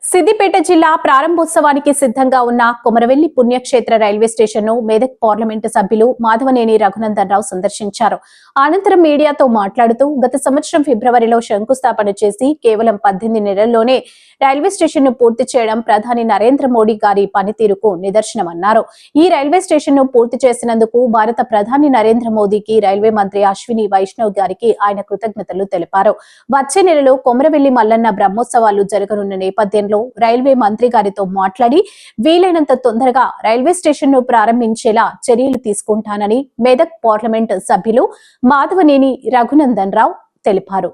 సిద్దిపేట జిల్లా ప్రారంభోత్సవానికి సిద్ధంగా ఉన్న కొమరవెల్లి పుణ్యక్షేత్ర రైల్వే స్టేషన్ ను మెదక్ పార్లమెంటు సభ్యులు మాధవనేని రఘునందన్ రావు సందర్శించారు. అనంతరం మీడియాతో మాట్లాడుతూ గత సంవత్సరం ఫిబ్రవరిలో శంకుస్థాపన చేసి కేవలం 18 నెలల్లోనే రైల్వే స్టేషన్ ను పూర్తి చేయడం ప్రధాని నరేంద్ర మోడీ గారి పనితీరుకు నిదర్శనమన్నారు. ఈ రైల్వే స్టేషన్ ను పూర్తి చేసినందుకు భారత ప్రధాని నరేంద్ర మోదీకి రైల్వే మంత్రి అశ్విని వైష్ణవ్ గారికి ఆయన కృతజ్ఞతలు తెలిపారు. వచ్చే నెలలో కొమరవెల్లి మల్లన్న బ్రహ్మోత్సవాలు జరగనున్న నేపథ్యంలో రైల్వే మంత్రి గారితో మాట్లాడి వీలైనంత తొందరగా రైల్వే స్టేషన్ ను ప్రారంభించేలా చర్యలు తీసుకుంటానని మెదక్ పార్లమెంట్ సభ్యులు మాధవనేని రఘునందన్ రావు తెలిపారు.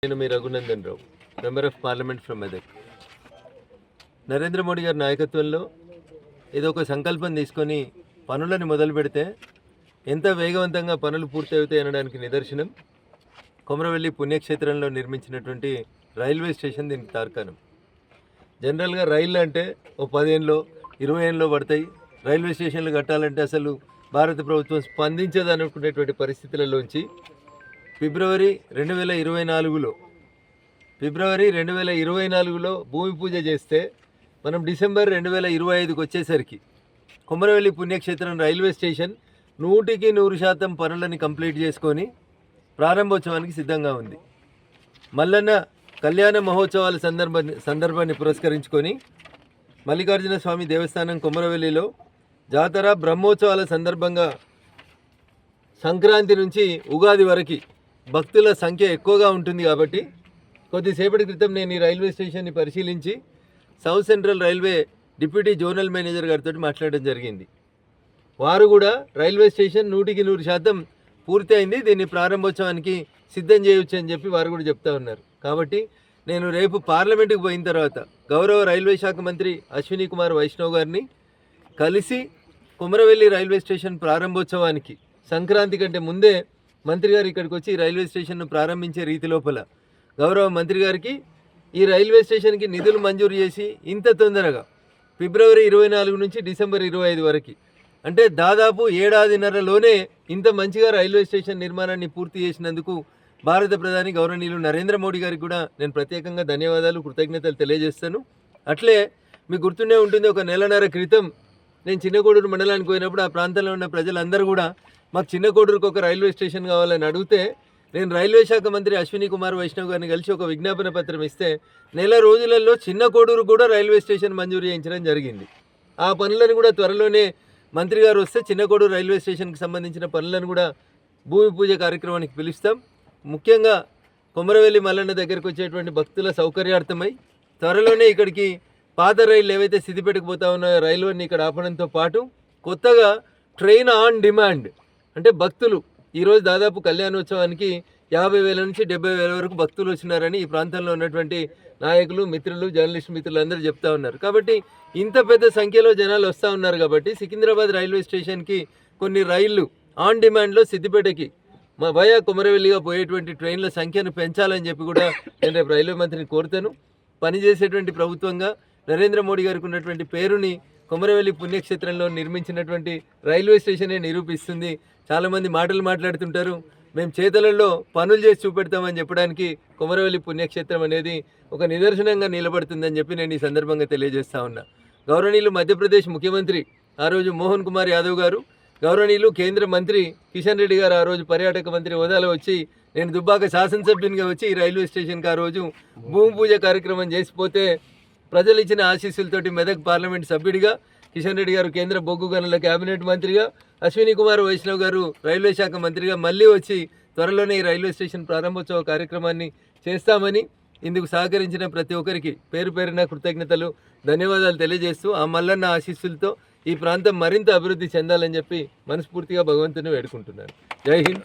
నేను మీ Raghunandan Rao, member of parliament from Medak. Narendra Modi గారి నాయకత్వంలో ఏదో ఒక సంకల్పం తీసుకొని పనులను మొదలు పెడితే ఎంత వేగవంతంగా పనులు పూర్తి అవుతాయి అనడానికి నిదర్శనం కొమరవెల్లి పుణ్యక్షేత్రంలో నిర్మించినటువంటి రైల్వే స్టేషన్ దీనికి తార్కాణం. జనరల్గా రైళ్ళు అంటే ఓ 10 ఏళ్ళలో 20 ఏళ్ళలో పడతాయి. రైల్వే స్టేషన్లు కట్టాలంటే అసలు భారత ప్రభుత్వం స్పందించదు అనుకునేటువంటి పరిస్థితులలోంచి ఫిబ్రవరి 2024లో భూమి పూజ చేస్తే మనం డిసెంబర్ 2025కి వచ్చేసరికి కొమరవెల్లి పుణ్యక్షేత్రం రైల్వే స్టేషన్ 100% పనులని కంప్లీట్ చేసుకొని ప్రారంభోత్సవానికి సిద్ధంగా ఉంది. మల్లన్న కళ్యాణ మహోత్సవాల సందర్భాన్ని పురస్కరించుకొని మల్లికార్జున స్వామి దేవస్థానం కొమరవెల్లిలో జాతర బ్రహ్మోత్సవాల సందర్భంగా సంక్రాంతి నుంచి ఉగాది వరకు భక్తుల సంఖ్య ఎక్కువగా ఉంటుంది కాబట్టి కొద్దిసేపటి క్రితం నేను ఈ రైల్వే స్టేషన్ని పరిశీలించి south central railway deputy zonal manager గారితో మాట్లాడడం జరిగింది. వారు కూడా రైల్వే స్టేషన్ 100% పూర్తి అయింది, దీన్ని ప్రారంభోత్సవానికి సిద్ధం చేయవచ్చు అని చెప్పి వారు కూడా చెప్తా ఉన్నారు. కాబట్టి నేను రేపు పార్లమెంటుకు పోయిన తర్వాత గౌరవ రైల్వే శాఖ మంత్రి అశ్విని కుమార్ వైష్ణవ్ గారిని కలిసి కొమరవెల్లి రైల్వే స్టేషన్ ప్రారంభోత్సవానికి సంక్రాంతి కంటే ముందే మంత్రి గారు ఇక్కడికి వచ్చి రైల్వే స్టేషన్ను ప్రారంభించే రీతి లోపల గౌరవ మంత్రి గారికి ఈ రైల్వే స్టేషన్కి నిధులు మంజూరు చేసి ఇంత తొందరగా ఫిబ్రవరి 24 నుంచి డిసెంబర్ 25 వరకు అంటే దాదాపు ఏడాదిన్నరలోనే ఇంత మంచిగా రైల్వే స్టేషన్ నిర్మాణాన్ని పూర్తి చేసినందుకు భారత ప్రధాని గౌరవనీయులు నరేంద్ర మోడీ గారికి కూడా నేను ప్రత్యేకంగా ధన్యవాదాలు, కృతజ్ఞతలు తెలియజేస్తాను. అట్లే మీకు గుర్తుండే ఉంటుంది, ఒక నెలన్నర క్రితం నేను చిన్నకోడూరు మండలానికి పోయినప్పుడు ఆ ప్రాంతంలో ఉన్న ప్రజలందరూ కూడా మాకు చిన్నకోడూరుకు ఒక రైల్వే స్టేషన్ కావాలని అడిగితే నేను రైల్వే శాఖ మంత్రి అశ్విని కుమార్ వైష్ణవ్ గారిని కలిసి ఒక విజ్ఞాపన పత్రం ఇస్తే నెల రోజులలో చిన్నకోడూరు కూడా రైల్వే స్టేషన్ మంజూరు చేయించడం జరిగింది. ఆ పనులను కూడా త్వరలోనే మంత్రి గారు వస్తే చిన్నకోడూరు రైల్వే స్టేషన్కి సంబంధించిన పనులను కూడా భూమి పూజ కార్యక్రమానికి పిలుస్తాం. ముఖ్యంగా కొమరవెల్లి మల్లన్న దగ్గరికి వచ్చేటువంటి భక్తుల సౌకర్యార్థమై త్వరలోనే ఇక్కడికి పాత రైళ్ళు ఏవైతే సిద్దిపేటకు పోతా ఉన్నాయో రైల్వేని ఇక్కడ ఆపడంతో పాటు కొత్తగా ట్రైన్ ఆన్ డిమాండ్ అంటే భక్తులు ఈరోజు దాదాపు కళ్యాణోత్సవానికి 50,000 నుంచి 70,000 వరకు భక్తులు వచ్చినారని ఈ ప్రాంతంలో ఉన్నటువంటి నాయకులు, మిత్రులు, జర్నలిస్ట్ మిత్రులు అందరూ చెప్తా ఉన్నారు. కాబట్టి ఇంత పెద్ద సంఖ్యలో జనాలు వస్తూ ఉన్నారు కాబట్టి సికింద్రాబాద్ రైల్వే స్టేషన్కి కొన్ని రైళ్లు ఆన్ డిమాండ్లో సిద్దిపేటకి వయా కొమరవెల్లిగా పోయేటువంటి ట్రైన్ల సంఖ్యను పెంచాలని చెప్పి కూడా నేను రేపు రైల్వే మంత్రిని కోరుతాను. పనిచేసేటువంటి ప్రభుత్వంగా నరేంద్ర మోడీ గారికి ఉన్నటువంటి పేరుని కొమరవెల్లి పుణ్యక్షేత్రంలో నిర్మించినటువంటి రైల్వే స్టేషనే నిరూపిస్తుంది. చాలామంది మాటలు మాట్లాడుతుంటారు, మేము చేతలలో పనులు చేసి చూపెడతామని చెప్పడానికి కొమరవెల్లి పుణ్యక్షేత్రం అనేది ఒక నిదర్శనంగా నిలబడుతుందని చెప్పి నేను ఈ సందర్భంగా తెలియజేస్తా ఉన్నా. గౌరవనీయులు మధ్యప్రదేశ్ ముఖ్యమంత్రి ఆ రోజు మోహన్ కుమార్ యాదవ్ గారు, గౌరవనీయులు కేంద్ర మంత్రి కిషన్ రెడ్డి గారు ఆ రోజు పర్యాటక మంత్రి హోదాలో వచ్చి నేను దుబ్బాక శాసనసభ్యునిగా వచ్చి ఈ రైల్వే స్టేషన్కి ఆ రోజు భూమి పూజ కార్యక్రమం చేసిపోతే ప్రజలు ఇచ్చిన ఆశీస్సులతోటి మెదక్ పార్లమెంట్ సభ్యుడిగా, కిషన్ రెడ్డి గారు కేంద్ర బొగ్గు గనుల కేబినెట్ మంత్రిగా, అశ్విని కుమార్ వైష్ణవ్ గారు రైల్వే శాఖ మంత్రిగా మళ్ళీ వచ్చి త్వరలోనే ఈ రైల్వే స్టేషన్ ప్రారంభోత్సవ కార్యక్రమాన్ని చేస్తామని ఇందుకు సహకరించిన ప్రతి ఒక్కరికి పేరు పేరున కృతజ్ఞతలు, ధన్యవాదాలు తెలియజేస్తూ ఆ మల్లన్న ఆశీస్సులతో ఈ ప్రాంతం మరింత అభివృద్ధి చెందాలని చెప్పి మనస్ఫూర్తిగా భగవంతుని వేడుకుంటున్నాను. జై హింద్.